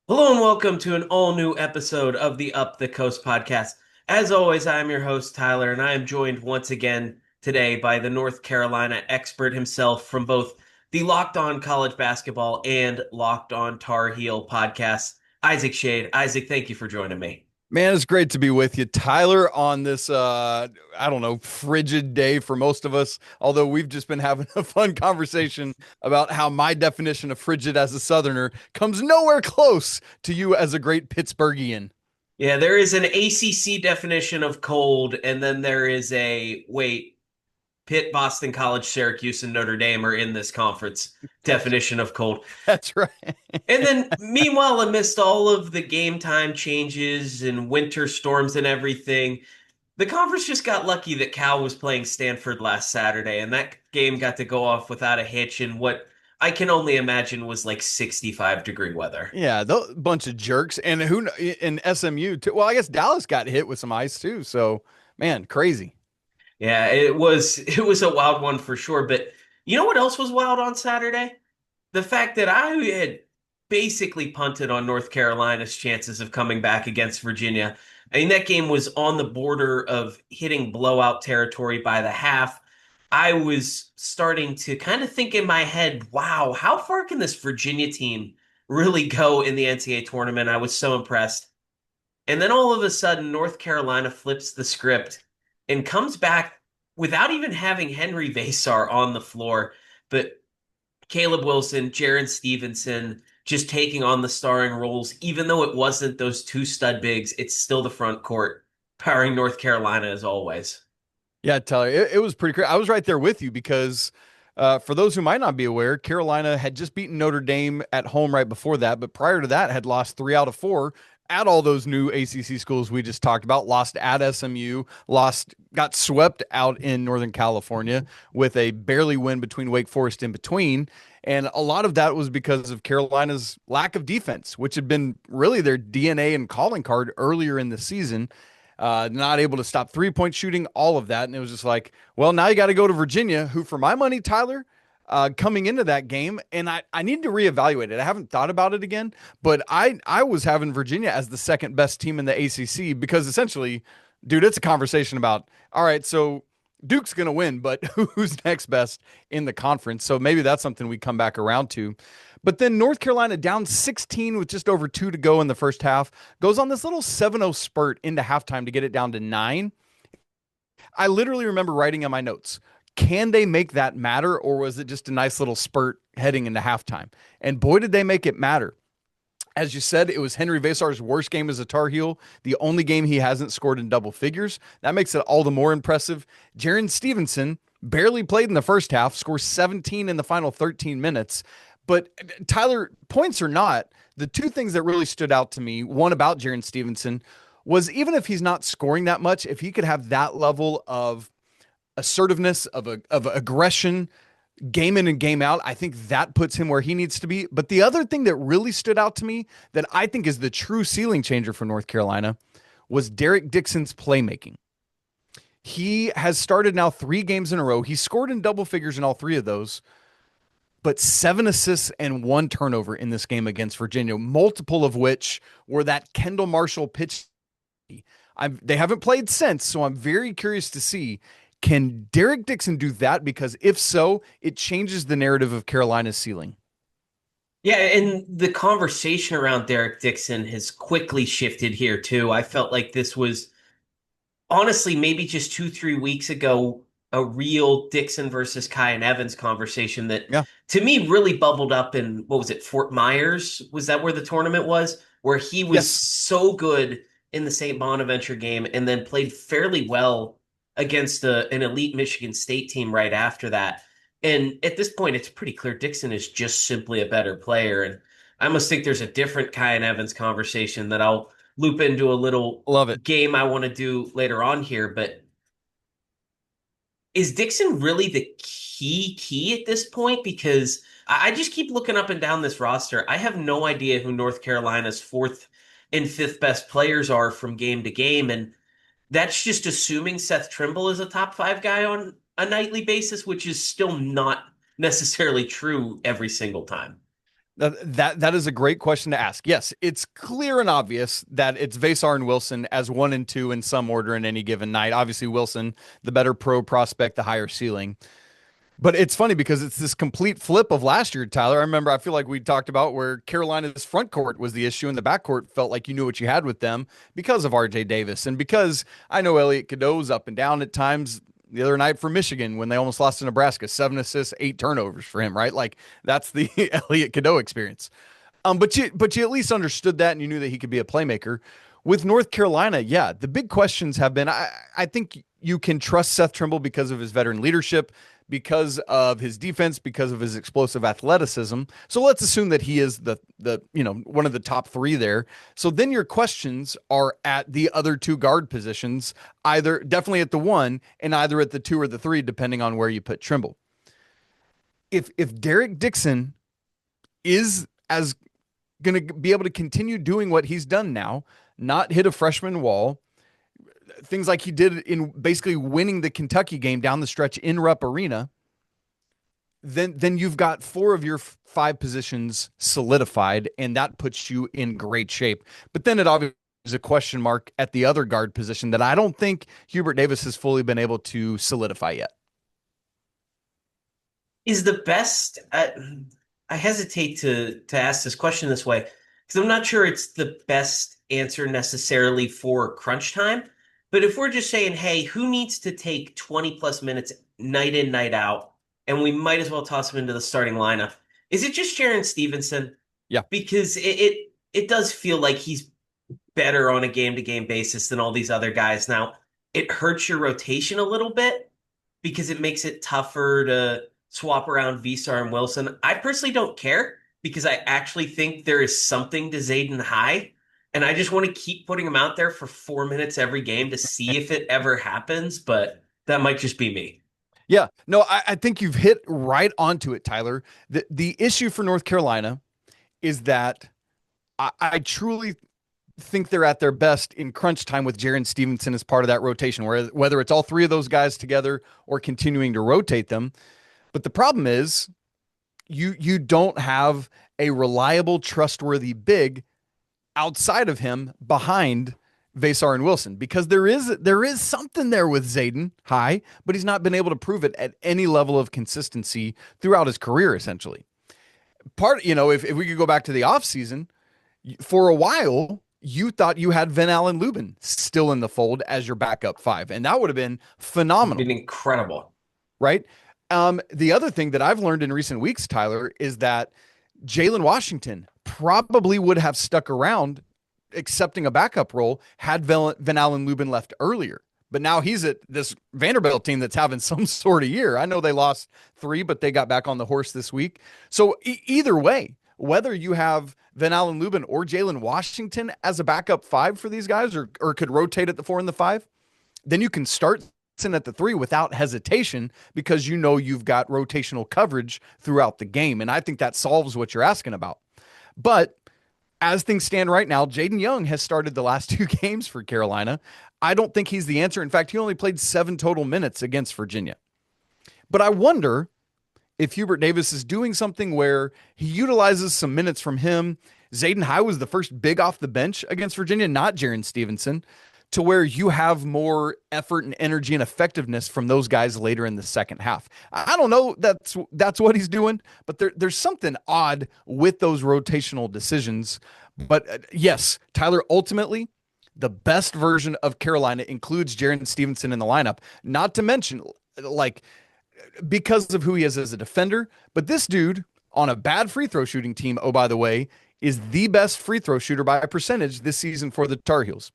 Hello and welcome to an all-new episode of the Up the Coast podcast. As always, I am your host, Tyler, and I am joined once again today by the North Carolina expert himself from both the Locked On College Basketball and Locked On Tar Heel podcasts, Isaac Schade. Isaac, thank you for joining me. Man, it's great to be with you, Tyler, on this I don't know, frigid day for most of us. Although we've just been having a fun conversation about how my definition of frigid as a Southerner comes nowhere close to you as a great Pittsburghian. Yeah, there is an ACC definition of cold, and then there is Pitt, Boston College, Syracuse, and Notre Dame are in this conference That's definition of cold. that's right. And then, meanwhile, amidst all of the game time changes and winter storms and everything, the conference just got lucky that Cal was playing Stanford last Saturday, and that game got to go off without a hitch in what I can only imagine was like 65-degree weather. Yeah, the bunch of jerks, and in SMU too. Well, I guess Dallas got hit with some ice too. So, man, crazy. Yeah, it was a wild one for sure. But you know what else was wild on Saturday? The fact that I had basically punted on North Carolina's chances of coming back against Virginia. I mean, that game was on the border of hitting blowout territory by the half. I was starting to kind of think in my head, wow, how far can this Virginia team really go in the NCAA tournament? I was so impressed. And then all of a sudden, North Carolina flips the script and comes back without even having Henry Veesaar on the floor. But Caleb Wilson, Jaron Stevenson just taking on the starring roles, even though it wasn't those two stud bigs, it's still the front court powering North Carolina as always. Yeah, Tyler, it was pretty crazy. I was right there with you because, for those who might not be aware, Carolina had just beaten Notre Dame at home right before that, but prior to that had lost 3 out of 4 at all those new ACC schools we just talked about. Lost at SMU, got swept out in Northern California with a barely win between Wake Forest in between. And a lot of that was because of Carolina's lack of defense, which had been really their DNA and calling card earlier in the season, not able to stop 3 point shooting, all of that. And it was just like, well, now you got to go to Virginia, who, for my money, Tyler, coming into that game, and I need to reevaluate it. I haven't thought about it again, but I was having Virginia as the second best team in the ACC because essentially, dude, it's a conversation about, all right, so Duke's going to win, but who's next best in the conference? So maybe that's something we come back around to. But then North Carolina down 16 with just over 2 to go in the first half goes on this little 7-0 spurt into halftime to get it down to 9. I literally remember writing in my notes, can they make that matter, or was it just a nice little spurt heading into halftime? And boy, did they make it matter. As you said, it was Henry Vesaar's worst game as a Tar Heel, the only game he hasn't scored in double figures. That makes it all the more impressive. Jaron Stevenson barely played in the first half, scores 17 in the final 13 minutes. But Tyler, points or not, the two things that really stood out to me, one about Jaron Stevenson, was even if he's not scoring that much, if he could have that level of assertiveness, of aggression, game in and game out, I think that puts him where he needs to be. But the other thing that really stood out to me that I think is the true ceiling changer for North Carolina was Derek Dixon's playmaking. He has started now 3 games in a row. He scored in double figures in all 3 of those, but 7 assists and 1 turnover in this game against Virginia, multiple of which were that Kendall Marshall pitch. They haven't played since, so I'm very curious to see, can Derek Dixon do that? Because if so, it changes the narrative of Carolina's ceiling. Yeah, and the conversation around Derek Dixon has quickly shifted here too. I felt like this was honestly maybe just 2, 3 weeks ago a real Dixon versus Kai and Evans conversation that Yeah. to me really bubbled up in what was it, Fort Myers? Was that where the tournament was? Where he was Yes. so good in the St. Bonaventure game and then played fairly well against an elite Michigan State team right after that. And at this point, it's pretty clear Dixon is just simply a better player. And I almost think there's a different Kai and Evans conversation that I'll loop into a little Love it. game I want to do later on here. But is Dixon really the key at this point? Because I just keep looking up and down this roster. I have no idea who North Carolina's fourth and fifth best players are from game to game. And that's just assuming Seth Trimble is a top 5 guy on a nightly basis, which is still not necessarily true every single time. That is a great question to ask. Yes, it's clear and obvious that it's Veesaar and Wilson as 1 and 2 in some order in any given night. Obviously, Wilson, the better pro prospect, the higher ceiling. But it's funny because it's this complete flip of last year, Tyler. I remember, I feel like we talked about where Carolina's front court was the issue and the back court felt like you knew what you had with them because of RJ Davis. And because I know Elliot Cadeau's up and down at times. The other night for Michigan when they almost lost to Nebraska, 7 assists, 8 turnovers for him, right? Like that's the Elliot Cadeau experience. But you at least understood that and you knew that he could be a playmaker. With North Carolina, yeah, the big questions have been I think you can trust Seth Trimble because of his veteran leadership, because of his defense, because of his explosive athleticism. So let's assume that he is the one of the top three there. So then your questions are at the other two guard positions, either definitely at the one and either at the two or the three, depending on where you put Trimble. If Derek Dixon is as going to be able to continue doing what he's done now, not hit a freshman wall, things like he did in basically winning the Kentucky game down the stretch in Rupp Arena, then you've got four of your five positions solidified, and that puts you in great shape. But then it obviously is a question mark at the other guard position that I don't think Hubert Davis has fully been able to solidify yet. Is the best I hesitate to ask this question this way because I'm not sure it's the best answer necessarily for crunch time. But if we're just saying, hey, who needs to take 20 plus minutes night in, night out, and we might as well toss him into the starting lineup, is it just Jaron Stevenson? Yeah. Because it does feel like he's better on a game to game basis than all these other guys. Now, it hurts your rotation a little bit because it makes it tougher to swap around Veesaar and Wilson. I personally don't care because I actually think there is something to Zayden High. And I just want to keep putting him out there for 4 minutes every game to see if it ever happens. But that might just be me. Yeah. No, I think you've hit right onto it, Tyler. The issue for North Carolina is that I truly think they're at their best in crunch time with Jaron Stevenson as part of that rotation, whether it's all three of those guys together or continuing to rotate them. But the problem is you don't have a reliable, trustworthy big outside of him behind Veesaar and Wilson because there is something there with Zayden High, but he's not been able to prove it at any level of consistency throughout his career, essentially. If we could go back to the offseason, for a while, you thought you had Van Allen Lubin still in the fold as your backup five, and that would have been It's been phenomenal, incredible. right? The other thing that I've learned in recent weeks, Tyler, is that Jalen Washington probably would have stuck around accepting a backup role had Van Allen Lubin left earlier. But now he's at this Vanderbilt team that's having some sort of year. I know they lost 3, but they got back on the horse this week. So either way, whether you have Van Allen Lubin or Jalen Washington as a backup 5 for these guys or could rotate at the 4 and the 5, then you can start at the 3 without hesitation because you know you've got rotational coverage throughout the game. And I think that solves what you're asking about. But as things stand right now, Jaden Young has started the last 2 games for Carolina. I don't think he's the answer. In fact, he only played 7 total minutes against Virginia. But I wonder if Hubert Davis is doing something where he utilizes some minutes from him. Zayden High was the first big off the bench against Virginia, not Jaron Stevenson, to where you have more effort and energy and effectiveness from those guys later in the second half. I don't know that's what he's doing, but there's something odd with those rotational decisions. But yes, Tyler, ultimately, the best version of Carolina includes Jaron Stevenson in the lineup, not to mention, like, because of who he is as a defender. But this dude on a bad free throw shooting team, oh, by the way, is the best free throw shooter by a percentage this season for the Tar Heels.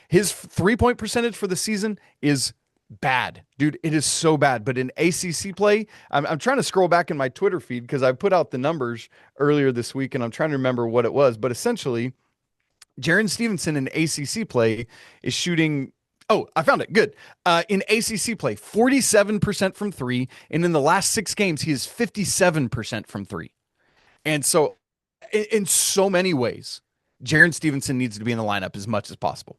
His 3-point percentage for the season is bad, dude. It is so bad. But in ACC play, I'm trying to scroll back in my Twitter feed because I put out the numbers earlier this week and I'm trying to remember what it was. But essentially, Jaron Stevenson in ACC play is shooting. Oh, I found it. Good. In ACC play, 47% from 3. And in the last 6 games, he is 57% from 3. And so in so many ways, Jaron Stevenson needs to be in the lineup as much as possible.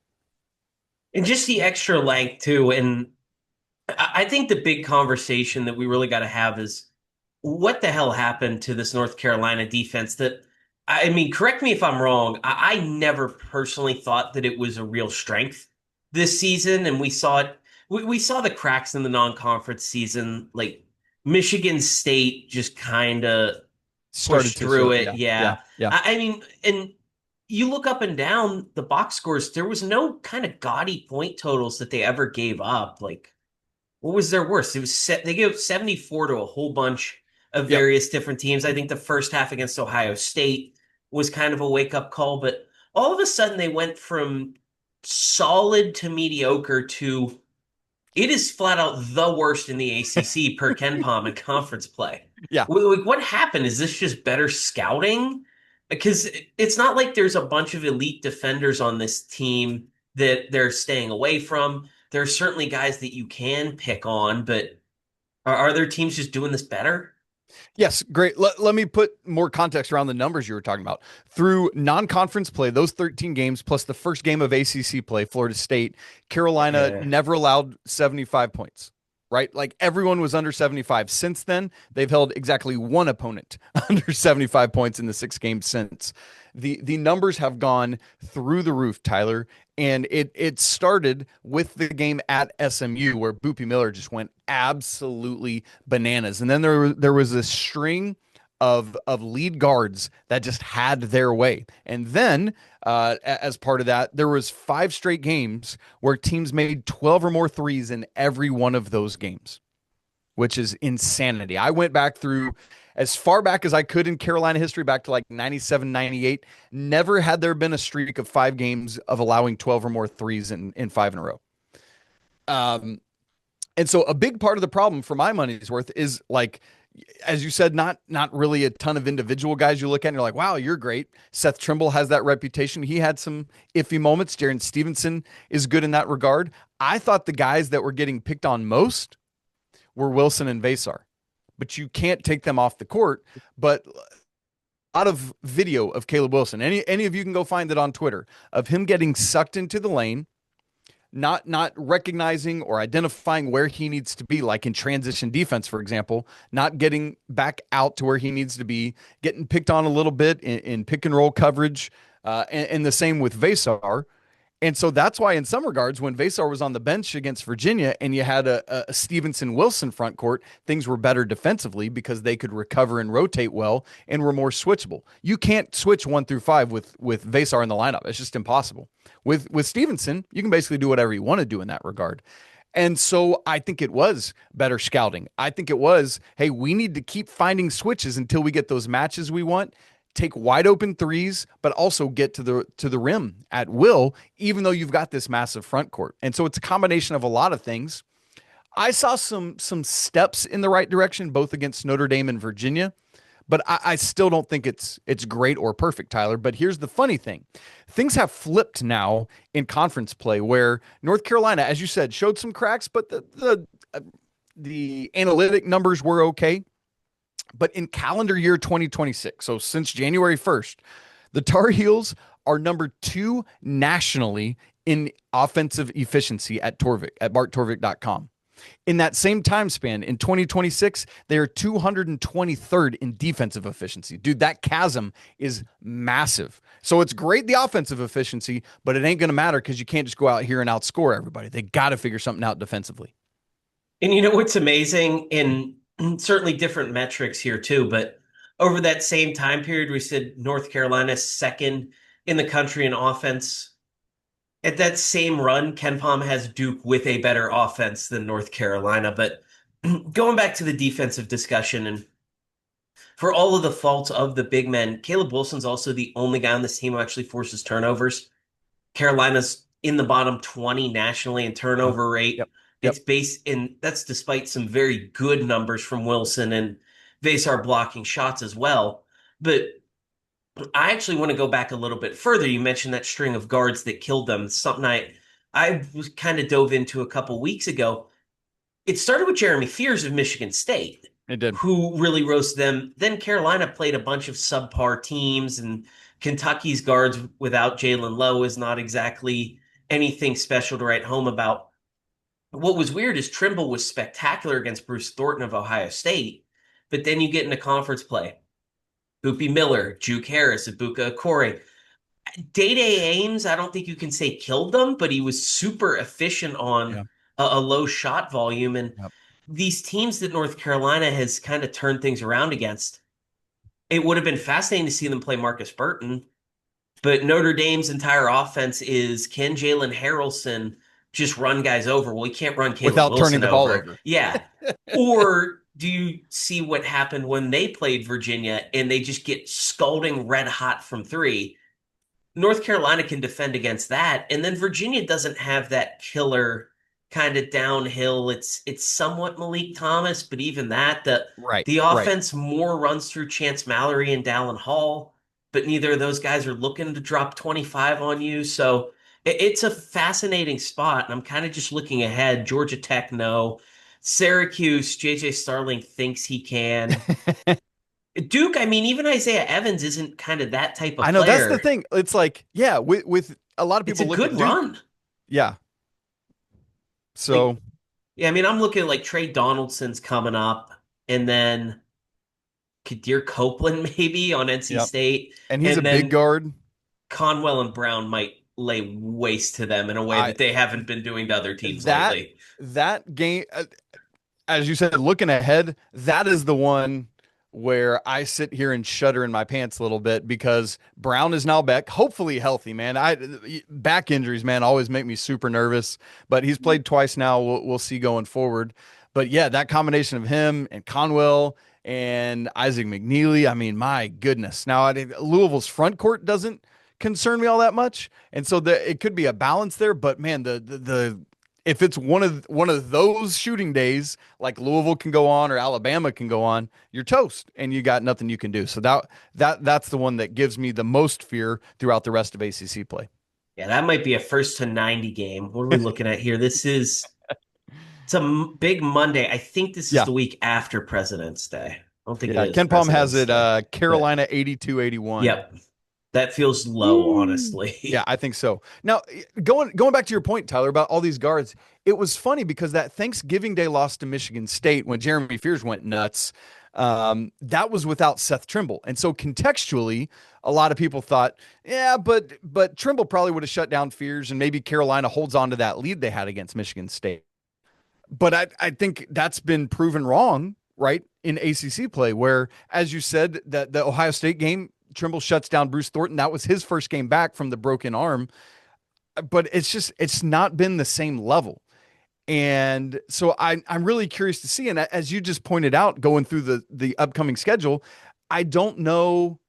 And just the extra length, too. And I think the big conversation that we really got to have is what the hell happened to this North Carolina defense that I mean, correct me if I'm wrong. I never personally thought that it was a real strength this season, and we saw it. We saw the cracks in the non-conference season. Like Michigan State just kind of Started pushed to through show, it. yeah, yeah, Yeah, yeah. I mean, and you look up and down the box scores. There was no kind of gaudy point totals that they ever gave up. Like what was their worst? It was they gave up 74 to a whole bunch of Yep. various different teams. I think the first half against Ohio State was kind of a wake up call, but all of a sudden they went from solid to mediocre to it is flat out the worst in the ACC per Ken Palm in conference play. Yeah. Like, what happened? Is this just better scouting? Because it's not like there's a bunch of elite defenders on this team that they're staying away from. There are certainly guys that you can pick on, but are there teams just doing this better? Yes, great. Let me put more context around the numbers you were talking about. Through non conference play, those 13 games plus the first game of ACC play, Florida State, Carolina Yeah. never allowed 75 points, right? Like everyone was under 75. Since then, they've held exactly one opponent under 75 points in the 6 games since. The numbers have gone through the roof, Tyler. And it started with the game at SMU where Boopy Miller just went absolutely bananas. And then there was a string of lead guards that just had their way. And then as part of that, there was 5 straight games where teams made 12 or more threes in every one of those games, which is insanity. I went back through as far back as I could in Carolina history, back to like 97, 98. Never had there been a streak of 5 games of allowing 12 or more threes in 5 in a row. Um, and so a big part of the problem for my money's worth is like, as you said, not really a ton of individual guys you look at and you're like, wow, you're great. Seth Trimble has that reputation. He had some iffy moments. Jaron Stevenson is good in that regard. I thought the guys that were getting picked on most were Wilson and Veesaar, but you can't take them off the court. But a lot of video of Caleb Wilson. Any of you can go find it on Twitter of him getting sucked into the lane, not recognizing or identifying where he needs to be, like in transition defense, for example, not getting back out to where he needs to be, getting picked on a little bit in pick and roll coverage, and the same with Veesaar. And so that's why, in some regards, when Veesaar was on the bench against Virginia and you had a Stevenson Wilson front court, things were better defensively because they could recover and rotate well and were more switchable. You can't switch 1 through 5 with Veesaar in the lineup. It's just impossible. With Stevenson, you can basically do whatever you want to do in that regard. And so I think it was better scouting. I think it was, hey, we need to keep finding switches until we get those matches we want, take wide open threes, but also get to the rim at will, even though you've got this massive front court. And so it's a combination of a lot of things. I saw some steps in the right direction, both against Notre Dame and Virginia, but I still don't think it's great or perfect, Tyler. But here's the funny thing. Things have flipped now in conference play where North Carolina, as you said, showed some cracks, but the analytic numbers were okay. But in calendar year 2026, so since January 1st, the Tar Heels are number 2 nationally in offensive efficiency at Torvik, at barttorvik.com. In that same time span, in 2026, they are 223rd in defensive efficiency. Dude, that chasm is massive. So it's great, the offensive efficiency, but it ain't going to matter because you can't just go out here and outscore everybody. They got to figure something out defensively. And you know what's amazing? And certainly different metrics here too, but over that same time period, we said North Carolina second in the country in offense. At that same run, Ken Palm has Duke with a better offense than North Carolina. But going back to the defensive discussion, and for all of the faults of the big men, Caleb Wilson's also the only guy on this team who actually forces turnovers. Carolina's in the bottom 20 nationally in Uh-huh. turnover Yep. rate. Yep. It's based in that's despite some very good numbers from Wilson and Veesaar blocking shots as well. But I actually want to go back a little bit further. You mentioned that string of guards that killed them. Something I was kind of dove into a couple weeks ago. It started with Jeremy Fears of Michigan State, It did. who really roasted them. Then Carolina played a bunch of subpar teams, and Kentucky's guards without Jalen Lowe is not exactly anything special to write home about. What was weird is Trimble was spectacular against Bruce Thornton of Ohio State, but then you get into conference play. Hoopy Miller, Juke Harris, Ibuka Okore. Day-Day Ames, I don't think you can say killed them, but he was super efficient on Yeah. a low shot volume. And Yep. these teams that North Carolina has kind of turned things around against, it would have been fascinating to see them play Marcus Burton. But Notre Dame's entire offense is, can Jalen Harrelson just run guys over? Well, he can't run Caleb Without turning Wilson the ball over. over. Yeah. Or do you see what happened when they played Virginia and they just get scalding red hot from three? North Carolina can defend against that, and then Virginia doesn't have that killer kind of downhill. It's somewhat Malik Thomas, but even that, the Right. the Right. offense more runs through Chance Mallory and Dallin Hall, but neither of those guys are looking to drop 25 on you. So it's a fascinating spot, and I'm kind of just looking ahead. Georgia Tech, no. Syracuse, JJ Starling thinks he can. Duke, I mean, even Isaiah Evans isn't kind of that type of I know that's the player. thing. It's like, yeah, with a lot of It's a people look good at Duke. run. Yeah. Like, So, yeah, I mean, I'm looking at like Trey Donaldson's coming up, and then Kadir Copeland maybe on NC yeah. State, And he's a and big then guard. Conwell and Brown might lay waste to them in a way I that they haven't been doing to other teams that lately. that game as you said, looking ahead, that is the one where I sit here and shudder in my pants a little bit because Brown is now back, hopefully healthy, man. I back injuries, man, always make me super nervous, but he's played twice now. We'll see going forward. But yeah, that combination of him and Conwell and Isaac McNeely, I mean, my goodness. Now, Louisville's front court doesn't concern me all that much, and so it could be a balance there. But man, the if it's one of those shooting days like Louisville can go on or Alabama can go on, you're toast and you got nothing you can do. So that's the one that gives me the most fear throughout the rest of ACC play. Yeah, that might be a first to 90 game. What are we looking at here? It's a big Monday. I think this is Yeah. the week after President's Day. I don't think it Yeah. is Ken Palm has President's it Day, but Carolina 82-81. yep, that feels low, Woo. Yeah, honestly. I think so. Now, going back to your point, Tyler, about all these guards, it was funny because that Thanksgiving Day loss to Michigan State when Jeremy Fears went nuts, that was without Seth Trimble, and so contextually, a lot of people thought, yeah, but Trimble probably would have shut down Fears, and maybe Carolina holds on to that lead they had against Michigan State. But I think that's been proven wrong, right, in ACC play, where, as you said, that the Ohio State game, Trimble shuts down Bruce Thornton. That was his first game back from the broken arm. But it's not been the same level. And so I'm really curious to see. And as you just pointed out, going through the upcoming schedule, I don't know.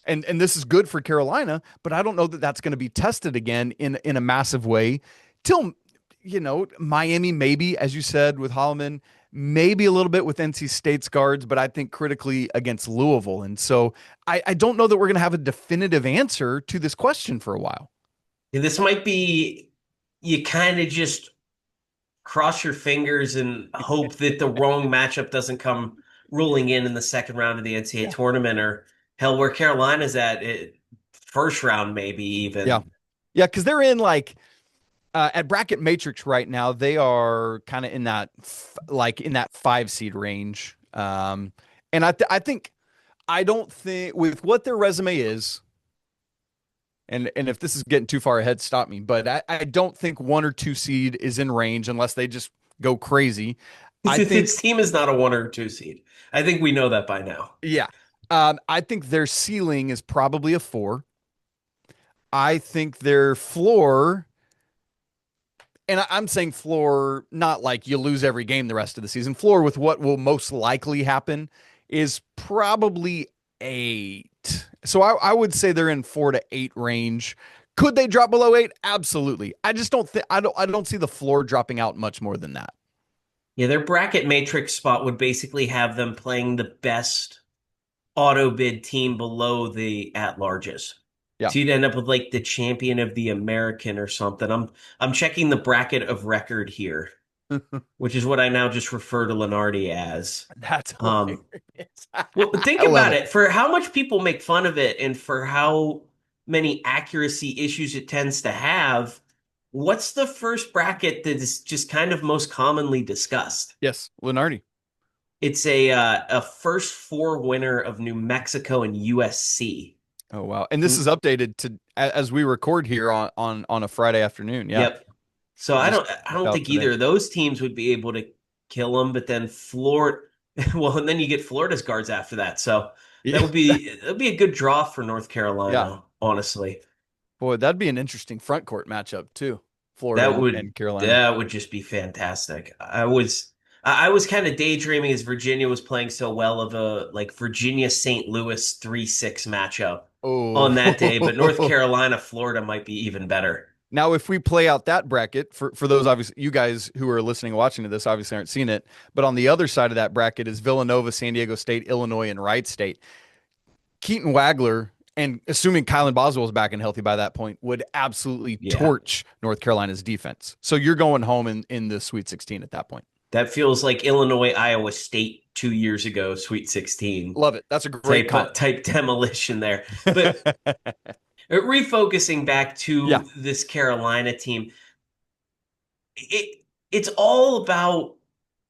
And this is good for Carolina, but I don't know that that's going to be tested again in a massive way till Miami, maybe, as you said, with Holloman, maybe a little bit with NC State's guards, but I think critically against Louisville. And so I don't know that we're going to have a definitive answer to this question for a while. This might be, you kind of just cross your fingers and hope that the wrong matchup doesn't come ruling in the second round of the NCAA Yeah. tournament, or hell, where Carolina's at it, first round, maybe Yeah. even. Yeah. Cause they're in like, at bracket matrix right now, they are kind of in that, like in that 5 seed range. And I don't think with what their resume is, and if this is getting too far ahead, stop me. But I don't think 1 or 2 seed is in range unless they just go crazy. I This think, team is not a 1 or 2 seed. I think we know that by now. yeah, I think their ceiling is probably a 4. I think their floor, and I'm saying floor, not like you lose every game the rest of the season. Floor with what will most likely happen is probably 8. So I would say they're in 4 to 8 range. Could they drop below 8? Absolutely. I just don't think I don't see the floor dropping out much more than that. Yeah, their bracket matrix spot would basically have them playing the best auto bid team below the at larges. Yeah. So you'd end up with like the champion of the American or something. I'm checking the bracket of record here, which is what I now just refer to Lenardi as. That's Um, hilarious. well, think I love about it. it. For how much people make fun of it and for how many accuracy issues it tends to have, what's the first bracket that is just kind of most commonly discussed? Yes, Lenardi. It's a first four winner of New Mexico and USC. Oh wow. And this Mm, is updated to as we record here on a Friday afternoon. Yeah. Yep. So It just I popped don't out think today. either of those teams would be able to kill them. But then Florida, well, and then you get Florida's guards after that. So Yeah. that would be a good draw for North Yeah. Carolina, honestly. Boy, that'd be an interesting front court matchup too. Florida That would and Carolina. that would just be fantastic. I was kind of daydreaming as Virginia was playing so well of a like Virginia St. Louis 3-6 matchup on that day, but North Oh. Carolina Florida might be even better. Now, if we play out that bracket for those obviously you guys who are listening and watching to this obviously aren't seeing it, but on the other side of that bracket is Villanova, San Diego State, Illinois, and Wright State. Keaton Wagler, and assuming Kylan Boswell is back and healthy by that point, would absolutely Yeah. torch North Carolina's defense. So you're going home in the Sweet 16 at that point. That feels like Illinois Iowa State 2 years ago, Sweet 16 Love it. That's a great comp. type demolition there. But refocusing back Yeah. to this Carolina team, it's all about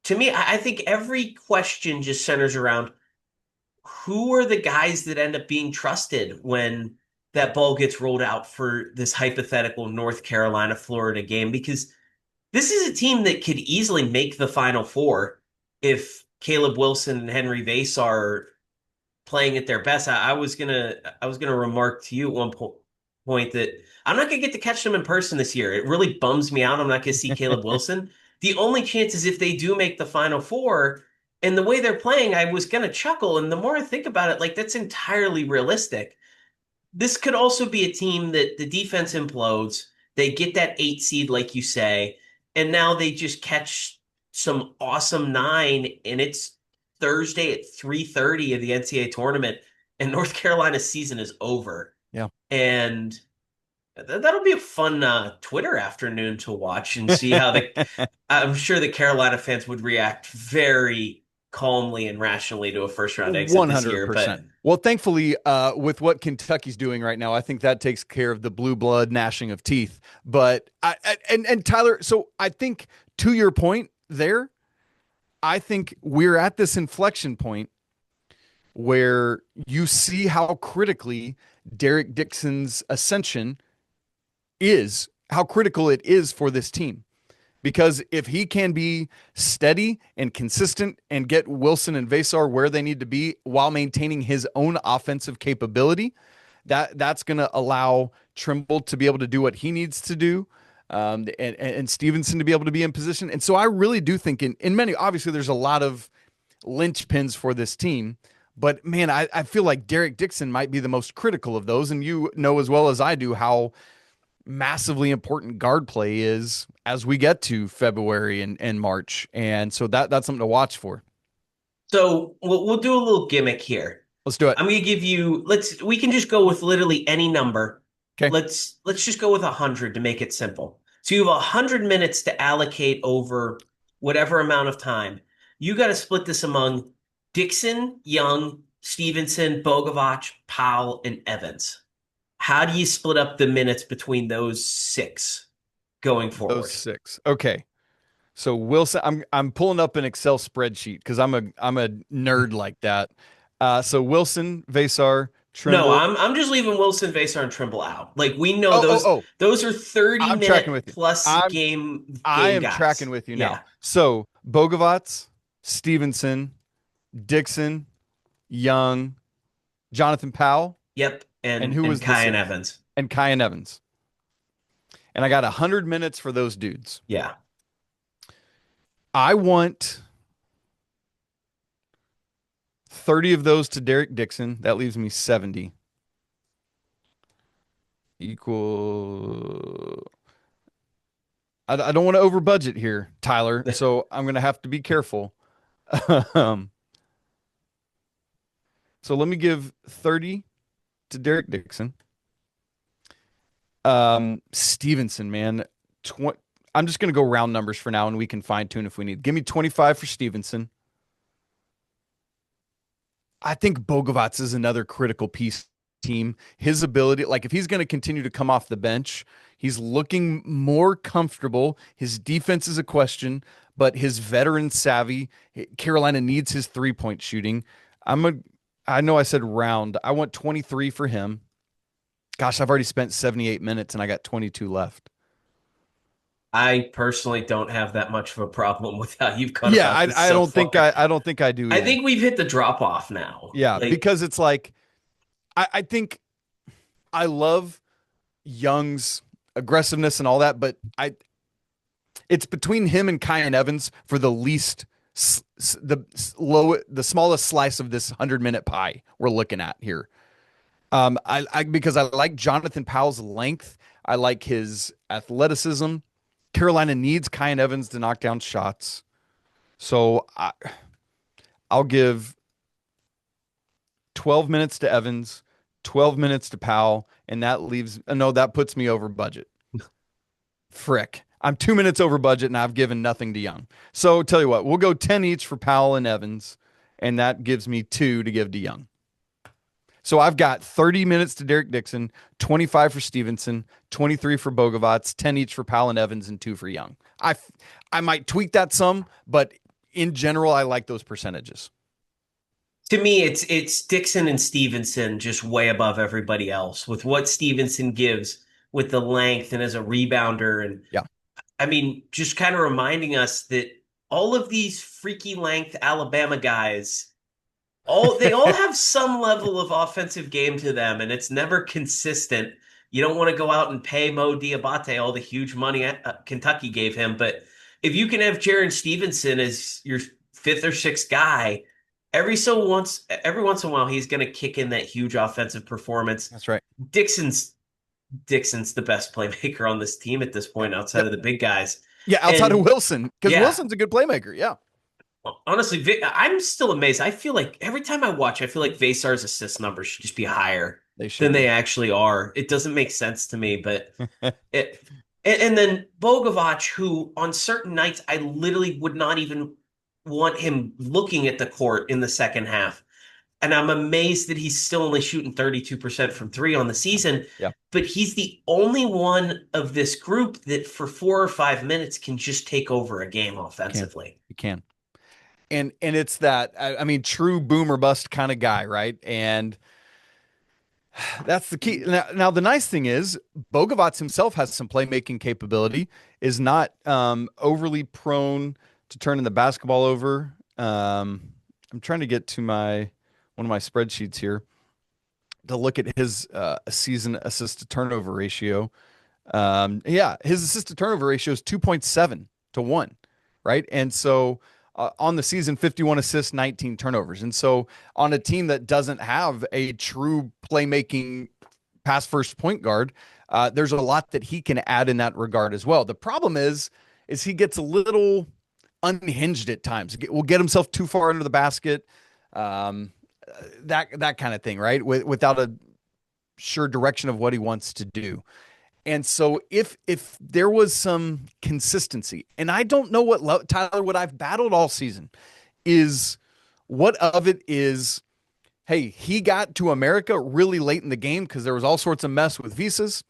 to me, I think every question just centers around who are the guys that end up being trusted when that ball gets rolled out for this hypothetical North Carolina Florida game because this is a team that could easily make the Final Four if Caleb Wilson and Henry Veesaar are playing at their best. I was gonna remark to you at point that I'm not gonna get to catch them in person this year. It really bums me out. I'm not gonna see Caleb Wilson. The only chance is if they do make the Final Four. And the way they're playing, I was gonna chuckle. And the more I think about it, like that's entirely realistic. This could also be a team that the defense implodes. They get that 8 seed, like you say, and now they just catch some awesome nine, and it's Thursday at 3:30 of the NCAA tournament, and North Carolina's season is over. Yeah. And that'll be a fun Twitter afternoon to watch and see how the. I'm sure the Carolina fans would react very calmly and rationally to a first round exit this year, but 100%. Well, thankfully, with what Kentucky's doing right now, I think that takes care of the blue blood gnashing of teeth. But and Tyler, so I think to your point there, I think we're at this inflection point where you see how critically Derek Dixon's ascension is, how critical it is for this team. Because if he can be steady and consistent and get Wilson and Veesaar where they need to be while maintaining his own offensive capability, that's going to allow Trimble to be able to do what he needs to do, and Stevenson to be able to be in position. And so I really do think in many, obviously there's a lot of linchpins for this team, but man, I feel like Derek Dixon might be the most critical of those. And you know as well as I do how massively important guard play is as we get to February and March. And so that's something to watch for. so we'll do a little gimmick here. Let's do it. I'm gonna give you we can just go with literally any number. Okay. Let's just go with 100 to make it simple. So you have 100 minutes to allocate over whatever amount of time. You got to split this among Dixon, Young, Stevenson, Bogovac, Powell, and Evans. How do you split up the minutes between those six going Those forward? six. Okay. So Wilson, I'm pulling up an Excel spreadsheet because I'm a nerd like that. So Wilson, Veesaar, No, Trimble. I'm just leaving Wilson, Veesaar, and Trimble out. Like we know Oh, oh, oh. those are 30 I'm tracking minute with you. plus I'm I game am guys. tracking with you now. Yeah. So Bogovac, Stevenson, Dixon, Young, Jonathan Powell, Yep. and who And was the Kai and sixth? Evans. And Kyan Evans. And I got 100 minutes for those dudes. Yeah. I want 30 of those to Derek Dixon. That leaves me 70. Equal. I don't want to over budget here, Tyler. So I'm going to have to be careful. um, so let me give 30 to Derek Dixon. Stevenson, man. I'm just going to go round numbers for now and we can fine tune if we need. Give me 25 for Stevenson. I think Bogovac is another critical piece team. His ability, like if he's going to continue to come off the bench, he's looking more comfortable. His defense is a question, but his veteran savvy, Carolina needs his 3-point shooting. I'm a, I know I said round. I want 23 for him. Gosh, I've already spent 78 minutes and I got 22 left. I personally don't have that much of a problem with how you've gone Yeah, about this so far. I don't think I do I either. think we've hit the drop off now. Yeah, Like, because it's like I think I love Young's aggressiveness and all that, but I it's between him and Kyan Evans for the least the smallest slice of this 100-minute pie we're looking at here. I because I like Jonathan Powell's length. I like his athleticism. Carolina needs Kyan Evans to knock down shots. So I'll give 12 minutes to Evans, 12 minutes to Powell, and that leaves, no, that puts me over budget. Frick. I'm 2 minutes over budget and I've given nothing to Young. So tell you what, we'll go 10 each for Powell and Evans, and that gives me 2 to give to Young. So I've got 30 minutes to Derek Dixon, 25 for Stevenson, 23 for Bogovats, 10 each for Powell and Evans, and 2 for Young. I might tweak that some, but in general, I like those percentages. to me, it's Dixon and Stevenson just way above everybody else with what Stevenson gives with the length and as a rebounder. And Yeah. I mean, just kind of reminding us that all of these freaky length Alabama guys, they all have some level of offensive game to them, and it's never consistent. You don't want to go out and pay Mo Diabate all the huge money Kentucky gave him, but if you can have Jaron Stevenson as your fifth or sixth guy, every once in a while he's going to kick in that huge offensive performance. That's right. Dixon's Dixon's the best playmaker on this team at this point outside of the big guys. Yeah, outside of And Wilson, because yeah, Wilson's a good playmaker. Yeah, honestly, I'm still amazed. I feel like every time I watch, I feel like Veesaar's assist numbers should just be higher they should than they be. actually are. It doesn't make sense to me, but it. And then Bogovac, who on certain nights I literally would not even want him looking at the court in the second half. And I'm amazed that he's still only shooting 32% from three on the season. Yeah, But he's the only one of this group that for 4 or 5 minutes can just take over a game you can. offensively. You can. And it's that I mean, true boom or bust kind of guy, right? And that's the key. Now, the nice thing is Bogovats himself has some playmaking capability, is not overly prone to turning the basketball over. I'm trying to get to my one of my spreadsheets here to look at his season assist to turnover ratio. Yeah, his assist to turnover ratio is 2.7 to 1, right? And so on the season, 51 assists, 19 turnovers. And so on a team that doesn't have a true playmaking pass first point guard, there's a lot that he can add in that regard as well. The problem is he gets a little unhinged at times. Will get himself too far under the basket. Um, that kind of thing, right? Without a sure direction of what he wants to do. And so if there was some consistency, and I don't know Tyler, what I've battled all season is what of it is, hey, he got to America really late in the game because there was all sorts of mess with visas.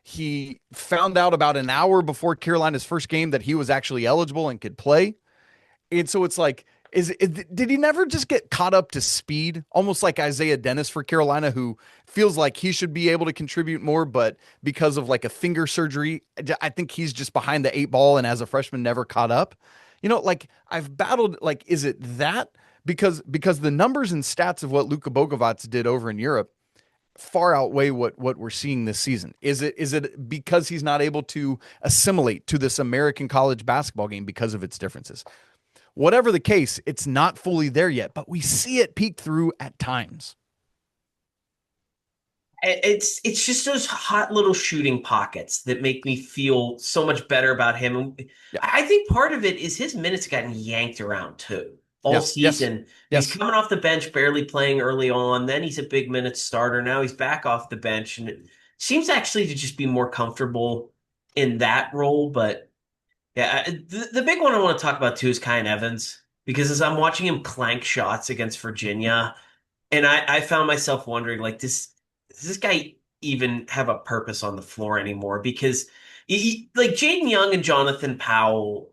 He found out about an hour before Carolina's first game that he was actually eligible and could play. And so it's like, did he never just get caught up to speed, almost like Isaiah Dennis for Carolina, who feels like he should be able to contribute more, but because of like a finger surgery, I think he's just behind the 8 ball and as a freshman never caught up. Like I've battled, like, is it that? Because the numbers and stats of what Luka Bogovats did over in Europe far outweigh what we're seeing this season. Is it because he's not able to assimilate to this American college basketball game because of its differences? Whatever the case, it's not fully there yet, but we see it peek through at times. It's just those hot little shooting pockets that make me feel so much better about him. Yeah. I think part of it is his minutes gotten yanked around too all Yeah. Yes. season. He's Yes. coming off the bench, barely playing early on. Then he's a big minutes starter. Now he's back off the bench, and it seems actually to just be more comfortable in that role. But yeah, the big one I want to talk about too is Kyan Evans because as I'm watching him clank shots against Virginia, and I found myself wondering, like, does this guy even have a purpose on the floor anymore? Because like Jaden Young and Jonathan Powell,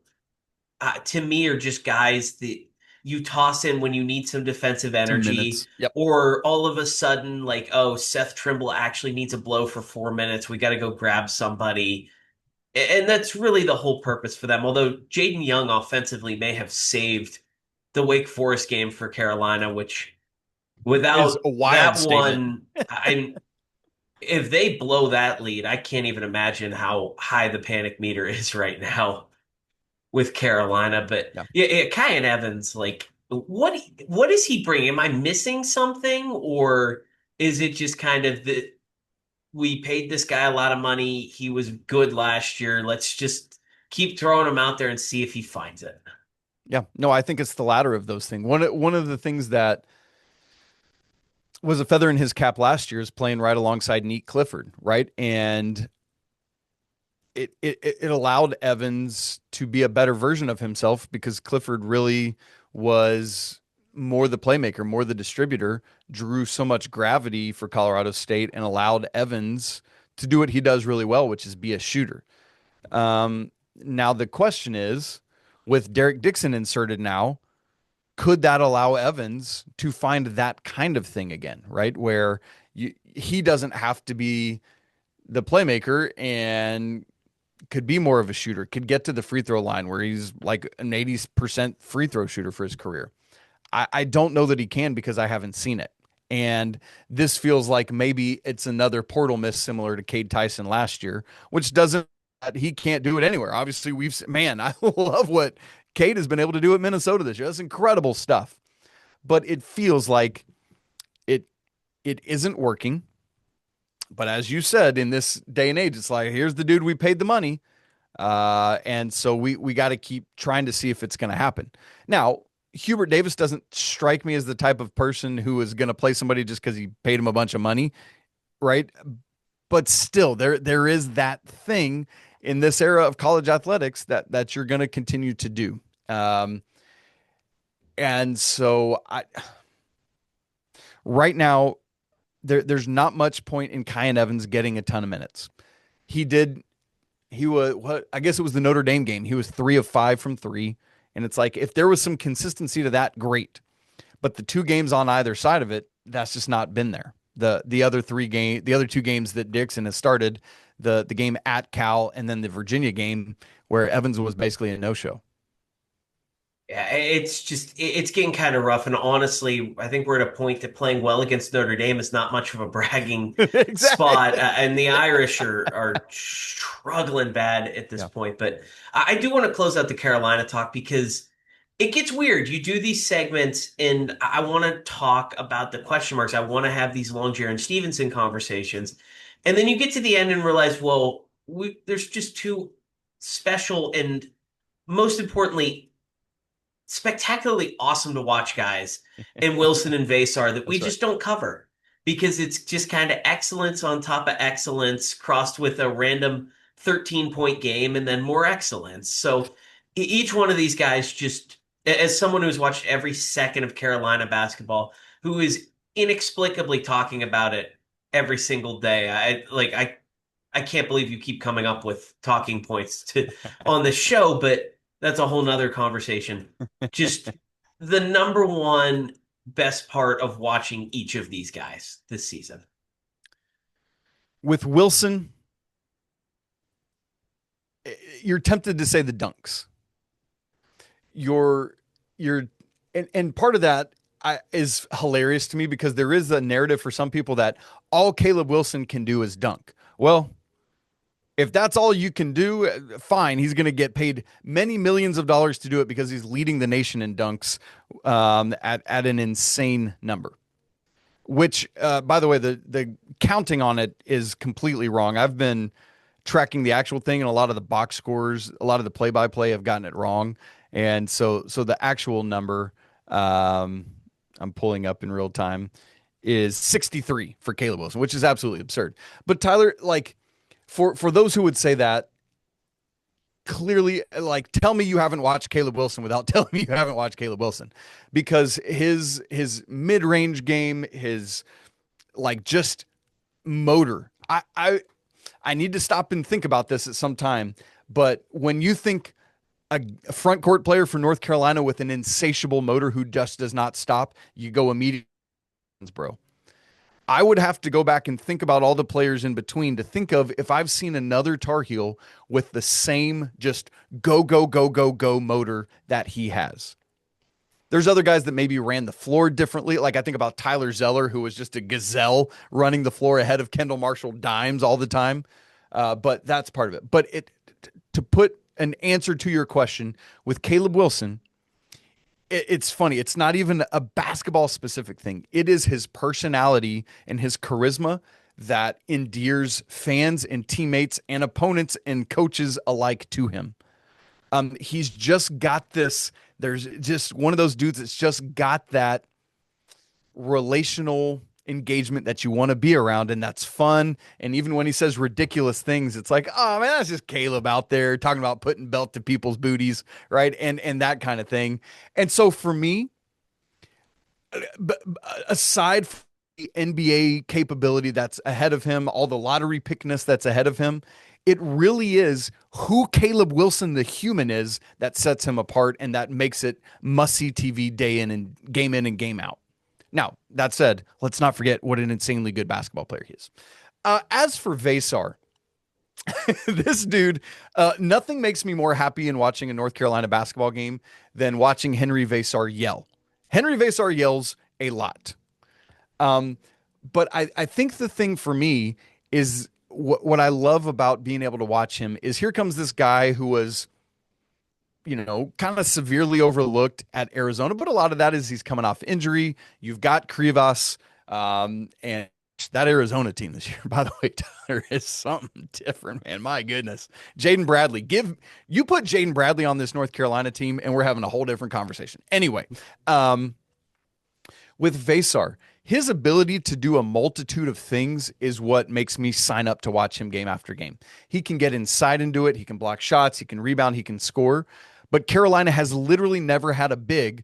to me are just guys that you toss in when you need some defensive Some energy, minutes. Yep. or all of a sudden, like, oh, Seth Trimble actually needs a blow for 4 minutes. We got to go grab somebody. And that's really the whole purpose for them. Although Jaden Young offensively may have saved the Wake Forest game for Carolina, which Is without a wild that statement. one, I'm if they blow that lead, I can't even imagine how high the panic meter is right now with Carolina. But Yeah. yeah, Kyan Evans, like what is he bringing? Am I missing something, or is it just kind of that we paid this guy a lot of money? He was good last year. Let's just keep throwing him out there and see if he finds it. Yeah. No, I think it's the latter of those things. One of the things that was a feather in his cap last year is playing right alongside Neat Clifford, right? And it allowed Evans to be a better version of himself because Clifford really was more the playmaker, more the distributor, drew so much gravity for Colorado State and allowed Evans to do what he does really well, which is be a shooter. Now the question is, with Derek Dixon inserted now, could that allow Evans to find that kind of thing again, right? Where he doesn't have to be the playmaker and could be more of a shooter, could get to the free throw line where he's like an 80% free throw shooter for his career. I don't know that he can because I haven't seen it. And this feels like maybe it's another portal miss similar to Cade Tyson last year, which doesn't, he can't do it anywhere. Obviously, man, I love what Cade has been able to do at Minnesota this year. That's incredible stuff. But it feels like it it isn't working. But as you said, in this day and age, it's like, here's the dude we paid the money. And so we got to keep trying to see if it's going to happen. Now, Hubert Davis doesn't strike me as the type of person who is going to play somebody just because he paid him a bunch of money, right? But still, there is that thing in this era of college athletics that you're going to continue to do. Um, and so right now, there's not much point in Kyan Evans getting a ton of minutes. He did he was what I guess it was the Notre Dame game. He was 3 of 5 from three. And it's like if there was some consistency to that, great. But the two games on either side of it, that's just not been there. The other two games that Dixon has started, the game at Cal and then the Virginia game where Evans was basically a no-show. Yeah, it's just it's getting kind of rough. And honestly, I think we're at a point that playing well against Notre Dame is not much of a bragging spot. Exactly. And the Irish are struggling bad at this Yeah. point. But I do want to close out the Carolina talk because it gets weird. You do these segments, and I want to talk about the question marks. I want to have these long Jaron Stevenson conversations. And then you get to the end and realize, well, there's just two special and most importantly, spectacularly awesome to watch guys in Wilson and Veesaar that we That's right. just don't cover because it's just kind of excellence on top of excellence crossed with a random 13-point game and then more excellence. So each one of these guys just as someone who's watched every second of Carolina basketball, who is inexplicably talking about it every single day. I can't believe you keep coming up with talking points to on the show, but that's a whole nother conversation. Just the number one best part of watching each of these guys this season. With Wilson, you're tempted to say the dunks. You're you're and part of that is hilarious to me because there is a narrative for some people that all Caleb Wilson can do is dunk. Well, if that's all you can do, fine. He's going to get paid many millions of dollars to do it because he's leading the nation in dunks at an insane number. Which, by the way, the counting on it is completely wrong. I've been tracking the actual thing, and a lot of the box scores, a lot of the play by play have gotten it wrong, and so the actual number I'm pulling up in real time is 63 for Caleb Wilson, which is absolutely absurd. But Tyler, like for those who would say that, clearly, like, tell me you haven't watched Caleb Wilson without telling me you haven't watched Caleb Wilson, because his mid range game, his like just motor. I need to stop and think about this at some time. But when you think a front court player for North Carolina with an insatiable motor who just does not stop, you go immediately, bro. I would have to go back and think about all the players in between to think of if I've seen another Tar Heel with the same just go, go, go, go, go motor that he has. There's other guys that maybe ran the floor differently. Like I think about Tyler Zeller, who was just a gazelle running the floor ahead of Kendall Marshall dimes all the time. But that's part of it. But to put an answer to your question with Caleb Wilson, it's funny. It's not even a basketball specific thing. It is his personality and his charisma that endears fans and teammates and opponents and coaches alike to him. He's just got this. There's just one of those dudes that's just got that relational engagement that you want to be around, and that's fun. And even when he says ridiculous things, it's like, oh man, that's just Caleb out there talking about putting belt to people's booties, right? And that kind of thing. And so for me, aside from the NBA capability that's ahead of him, all the lottery pickness that's ahead of him, it really is who Caleb Wilson the human is that sets him apart and that makes it must-see TV day in and game out. Now, that said, let's not forget what an insanely good basketball player he is. As for Veesaar, this dude, nothing makes me more happy in watching a North Carolina basketball game than watching Henry Veesaar yell. Henry Veesaar yells a lot. But I think the thing for me is what I love about being able to watch him is here comes this guy who was, kind of severely overlooked at Arizona, but a lot of that is he's coming off injury. You've got Krivas, and that Arizona team this year, by the way, Tyler, is something different, man. My goodness. Jaden Bradley, you put Jaden Bradley on this North Carolina team, and we're having a whole different conversation. Anyway, with Veesaar, his ability to do a multitude of things is what makes me sign up to watch him game after game. He can get inside into it. He can block shots. He can rebound. He can score. But Carolina has literally never had a big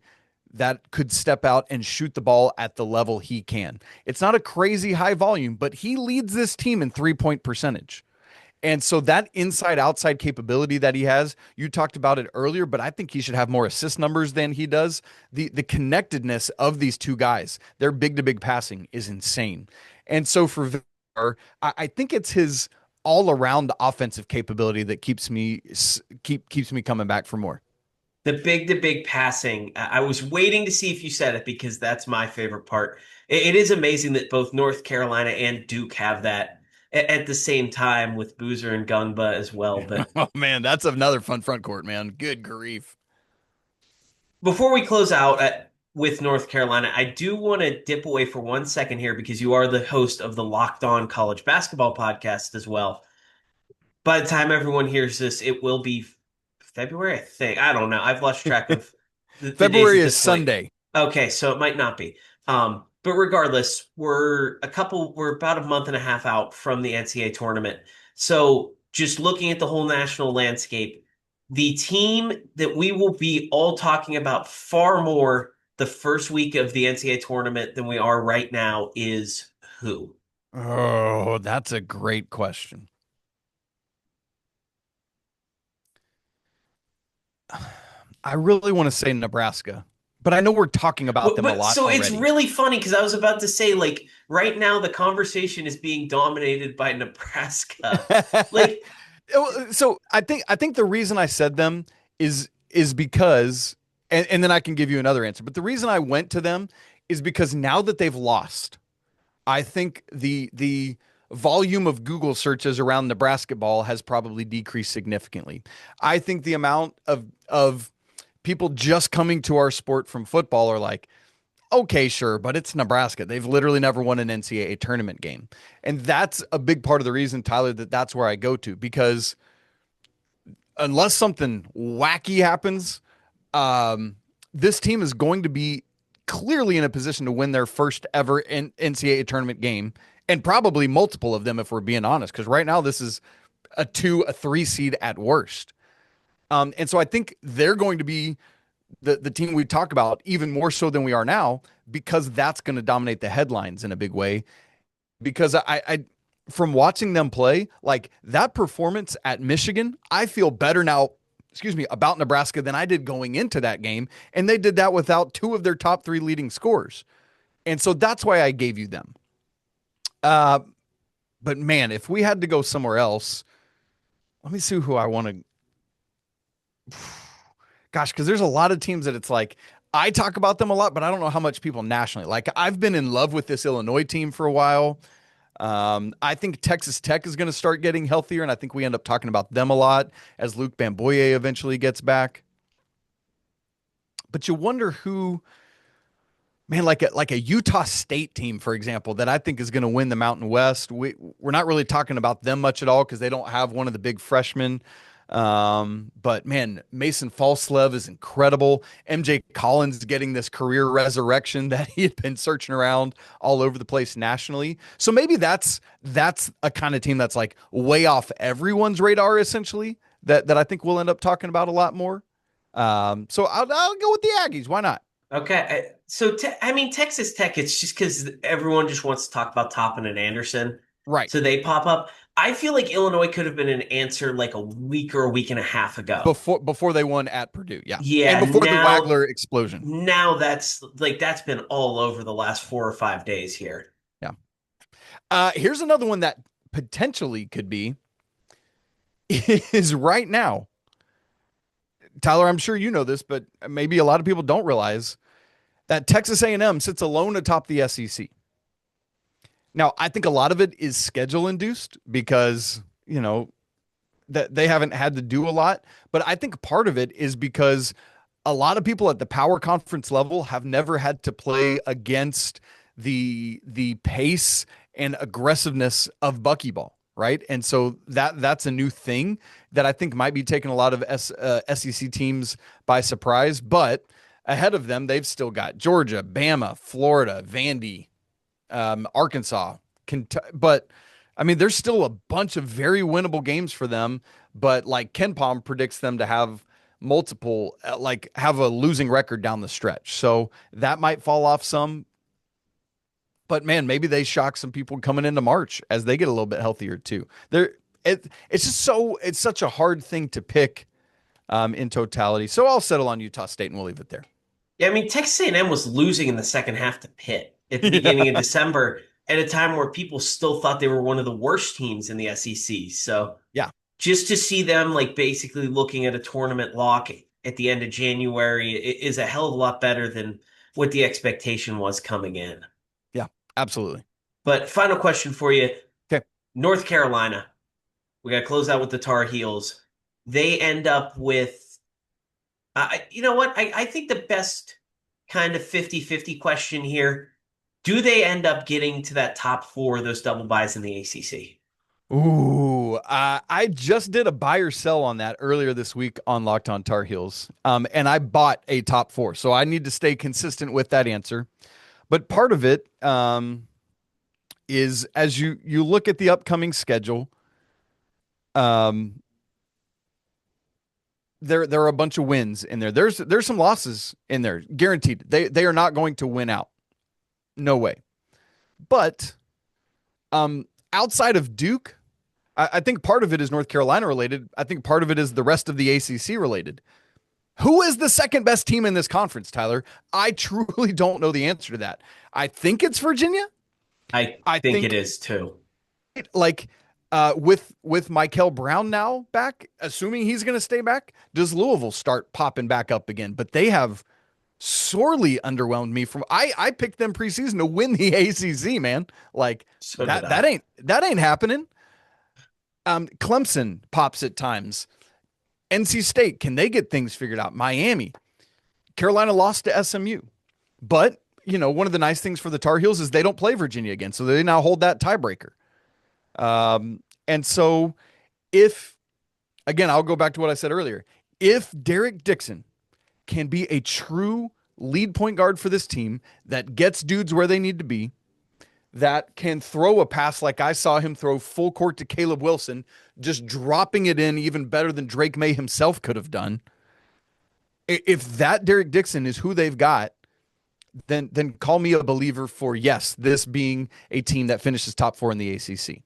that could step out and shoot the ball at the level he can. It's not a crazy high volume, but he leads this team in 3-point percentage. And so that inside outside capability that he has, you talked about it earlier, but I think he should have more assist numbers than he does. The connectedness of these two guys, their big to big passing is insane. And so for Veesaar, I think it's his all around offensive capability that keeps me coming back for more. The big to big passing. I was waiting to see if you said it because that's my favorite part. It is amazing that both North Carolina and Duke have that at the same time with Boozer and Gungba as well. But Oh man, that's another fun front court, man. Good grief. before we close out with North Carolina, I do want to dip away for 1 second here because you are the host of the Locked On College Basketball podcast as well. By the time everyone hears this, it will be February, I think. I don't know. I've lost track of the days February at is this point. Sunday. Okay, so it might not be. But regardless, we're about a month and a half out from the NCAA tournament. So just looking at the whole national landscape, the team that we will be all talking about far more the first week of the NCAA tournament than we are right now is who? Oh, that's a great question. I really want to say Nebraska, but I know we're talking about them a But lot so it's already. really funny because I was about to say, like, right now the conversation is being dominated by Nebraska. Like, So I think the reason I said them is because and then I can give you another answer. But the reason I went to them is because now that they've lost, I think the volume of Google searches around Nebraska ball has probably decreased significantly. I think the amount of people just coming to our sport from football are like, okay, sure, but it's Nebraska. They've literally never won an NCAA tournament game. And that's a big part of the reason, Tyler, that's where I go to, because unless something wacky happens, this team is going to be clearly in a position to win their first ever NCAA tournament game, and probably multiple of them if we're being honest, because right now this is a 2, a 3 seed at worst. And so I think they're going to be the team we talk about even more so than we are now, because that's going to dominate the headlines in a big way. Because I from watching them play, like that performance at Michigan, I feel better now excuse me, about Nebraska than I did going into that game. And they did that without two of their top three leading scorers. And so that's why I gave you them. Uh, but man, if we had to go somewhere else, let me see who I want to. Gosh, because there's a lot of teams that it's like I talk about them a lot, but I don't know how much people nationally. Like I've been in love with this Illinois team for a while. I think Texas Tech is going to start getting healthier, and I think we end up talking about them a lot as Luke Bamboye eventually gets back. But you wonder who, man, like a Utah State team, for example, that I think is going to win the Mountain West. We're not really talking about them much at all because they don't have one of the big freshmen. But man, Mason Falslev is incredible. MJ Collins getting this career resurrection that he had been searching around all over the place nationally. So maybe that's a kind of team that's like way off everyone's radar, essentially, that I think we'll end up talking about a lot more. So I'll go with the Aggies. Why not? Okay. I mean, Texas Tech, it's just because everyone just wants to talk about Toppin and Anderson. Right. So they pop up. I feel like Illinois could have been an answer like a week or a week and a half ago. Before they won at Purdue, yeah, and Yeah, before the Wagler explosion, now that's been all over the last 4 or 5 days here. yeah. Here's another one that potentially could be is right now. Tyler, I'm sure you know this, but maybe a lot of people don't realize that Texas A&M sits alone atop the SEC. Now, I think a lot of it is schedule induced because, that they haven't had to do a lot, but I think part of it is because a lot of people at the power conference level have never had to play against the pace and aggressiveness of buckyball, right? And so that's a new thing that I think might be taking a lot of SEC teams by surprise. But ahead of them, they've still got Georgia, Bama, Florida, Vandy, Arkansas, Kentucky. But I mean, there's still a bunch of very winnable games for them. But like Ken Palm predicts them to have multiple, like have a losing record down the stretch. So that might fall off some. But man, maybe they shock some people coming into March as they get a little bit healthier too. It's such a hard thing to pick in totality. So I'll settle on Utah State and we'll leave it there. Yeah, I mean, Texas A&M was losing in the second half to Pitt at the beginning of Yeah. December at a time where people still thought they were one of the worst teams in the SEC. So Yeah. just to see them like basically looking at a tournament lock at the end of January is a hell of a lot better than what the expectation was coming in. Yeah. Absolutely. But final question for you. Okay. North Carolina. We got to close out with the Tar Heels. They end up with, you know what? I think the best kind of 50-50 question here, do they end up getting to that top four of those double buys in the ACC? Ooh, I just did a buy or sell on that earlier this week on Locked On Tar Heels, and I bought a top four, so I need to stay consistent with that answer. But part of it is as you look at the upcoming schedule, um, there are a bunch of wins in there. There's some losses in there, guaranteed. They are not going to win out, no way. But outside of Duke, I think part of it is North Carolina related. I think part of it is the rest of the ACC related. Who is the second best team in this conference, Tyler? I truly don't know the answer to that. I think it's Virginia. I I think it think is too. like with Michael Brown now back, assuming he's going to stay back, does Louisville start popping back up again? But they have sorely underwhelmed me. From I picked them preseason to win the ACC, man. Like So did that I. that ain't happening. Clemson pops at times. NC State, can they get things figured out? Miami, Carolina lost to SMU. But, one of the nice things for the Tar Heels is they don't play Virginia again. So they now hold that tiebreaker. And so again, I'll go back to what I said earlier. If Derek Dixon can be a true lead point guard for this team that gets dudes where they need to be, that can throw a pass like I saw him throw full court to Caleb Wilson, just dropping it in even better than Drake May himself could have done. If that Derek Dixon is who they've got, then call me a believer for, yes, this being a team that finishes top four in the ACC.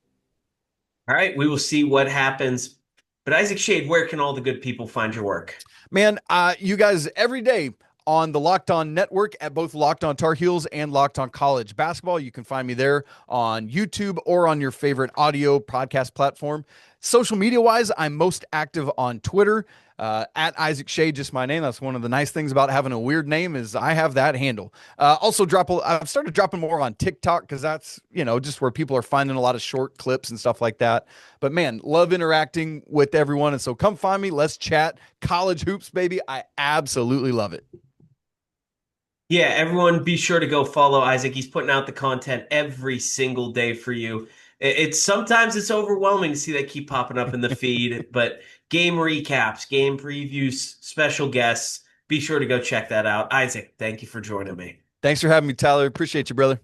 All right, we will see what happens But Isaac Shade, where can all the good people find your work? Man, you guys every day on the Locked On Network at both Locked On Tar Heels and Locked On College Basketball. You can find me there on YouTube or on your favorite audio podcast platform. Social media wise, I'm most active on Twitter at Isaac Shade, just my name. That's one of the nice things about having a weird name is I have that handle. Also, I've started dropping more on TikTok because that's just where people are finding a lot of short clips and stuff like that. But man, love interacting with everyone, and so come find me. Let's chat college hoops, baby. I absolutely love it. Yeah, everyone be sure to go follow Isaac. He's putting out the content every single day for you. It's sometimes it's overwhelming to see they keep popping up in the feed, but game recaps, game previews, special guests, be sure to go check that out. Isaac, thank you for joining me. Thanks for having me, Tyler. Appreciate you, brother.